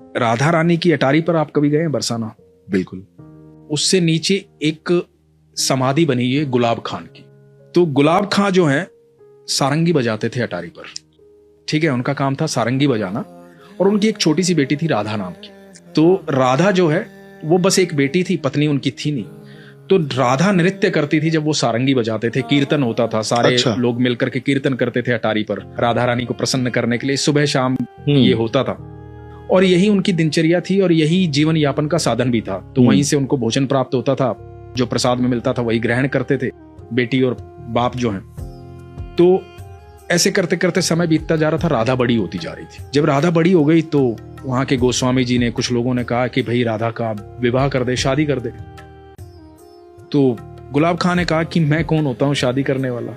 राधा रानी की अटारी पर आप कभी गए हैं बरसाना? बिल्कुल। उससे नीचे एक समाधि बनी है गुलाब खान की। तो गुलाब खां जो है सारंगी बजाते थे अटारी पर, ठीक है, उनका काम था सारंगी बजाना। और उनकी एक छोटी सी बेटी थी राधा नाम की। तो राधा जो है वो बस एक बेटी थी, पत्नी उनकी थी नहीं। तो राधा नृत्य करती थी जब वो सारंगी बजाते थे, कीर्तन होता था, सारे लोग मिलकर के कीर्तन करते थे अटारी पर राधा रानी को प्रसन्न करने के लिए, सुबह शाम ये होता था। और यही उनकी दिनचर्या थी और यही जीवन यापन का साधन भी था। तो वहीं से उनको भोजन प्राप्त होता था, जो प्रसाद में मिलता था वही ग्रहण करते थे बेटी और बाप जो हैं। तो ऐसे करते करते समय बीतता जा रहा था, राधा बड़ी होती जा रही थी। जब राधा बड़ी हो गई तो वहां के गोस्वामी जी ने, कुछ लोगों ने कहा कि भाई राधा का विवाह कर दे, शादी कर दे। तो गुलाब खान ने कहा कि मैं कौन होता हूँ शादी करने वाला,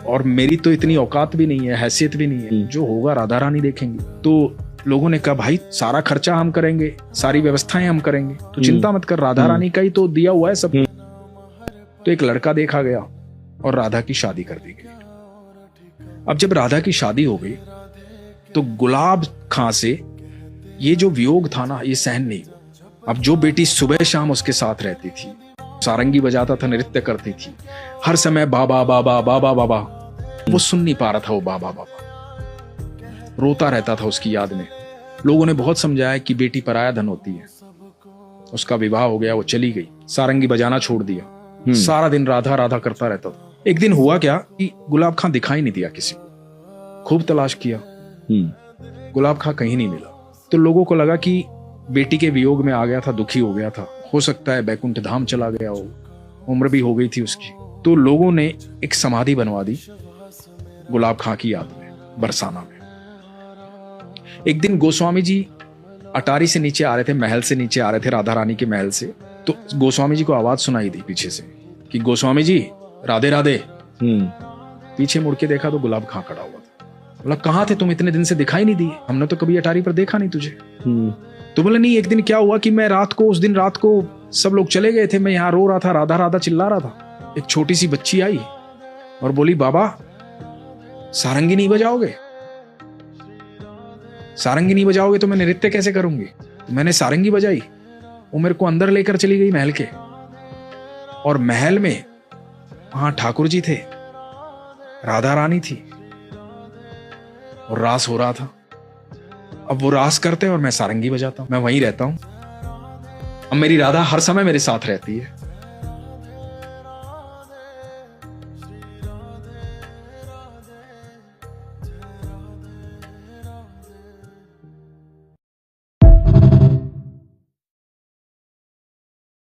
और मेरी तो इतनी औकात भी नहीं है, हैसियत भी नहीं है, जो होगा राधा रानी देखेंगी। तो लोगों ने कहा भाई सारा खर्चा हम करेंगे, सारी व्यवस्थाएं हम करेंगे, तो चिंता मत कर, राधा रानी का ही तो दिया हुआ है सब। तो एक लड़का देखा गया और राधा की शादी कर दी गई। अब जब राधा की शादी हो गई तो गुलाब खां से ये जो वियोग था ना, ये सहन नहीं हुआ। अब जो बेटी सुबह शाम उसके साथ रहती थी, सारंगी बजाता था, नृत्य करती थी, हर समय बाबा बाबा बाबा बाबा, वो सुन नहीं पा रहा था, वो बाबा बाबा रोता रहता था उसकी याद में। लोगों ने बहुत समझाया कि बेटी पराया धन होती है। उसका विवाह हो गया, वो चली गई, सारंगी बजाना छोड़ दिया, सारा दिन राधा राधा करता रहता था। एक दिन हुआ क्या कि गुलाब खां दिखाई नहीं दिया किसी को, खूब तलाश किया, गुलाब खां कहीं नहीं मिला। तो लोगों को लगा कि बेटी के वियोग में आ गया था, दुखी हो गया था, हो सकता है बैकुंठ धाम चला गया हो, उम्र भी हो गई थी उसकी। तो लोगों ने एक समाधि बनवा दी गुलाब खां की याद में बरसाना में। एक दिन गोस्वामी जी अटारी से नीचे आ रहे थे, महल से नीचे आ रहे थे, राधा रानी के महल से। तो गोस्वामी जी को आवाज सुनाई दी पीछे से कि गोस्वामी जी राधे राधे। पीछे मुड़ के देखा तो गुलाब खां खड़ा हुआ था। बोला कहाँ थे तुम, इतने दिन से दिखाई नहीं दिए, हमने तो कभी अटारी पर देखा नहीं तुझे। तो बोले नहीं, एक दिन क्या हुआ कि मैं रात को, उस दिन रात को सब लोग चले गए थे, मैं यहाँ रो रहा था, राधा राधा चिल्ला रहा था। एक छोटी सी बच्ची आई और बोली बाबा सारंगी नहीं बजाओगे, सारंगी नहीं बजाओगे तो मैं नृत्य कैसे करूंगी। तो मैंने सारंगी बजाई, वो मेरे को अंदर लेकर चली गई महल के, और महल में वहां ठाकुर जी थे, राधा रानी थी और रास हो रहा था। अब वो रास करते और मैं सारंगी बजाता हूं, मैं वहीं रहता हूं। अब मेरी राधा हर समय मेरे साथ रहती है।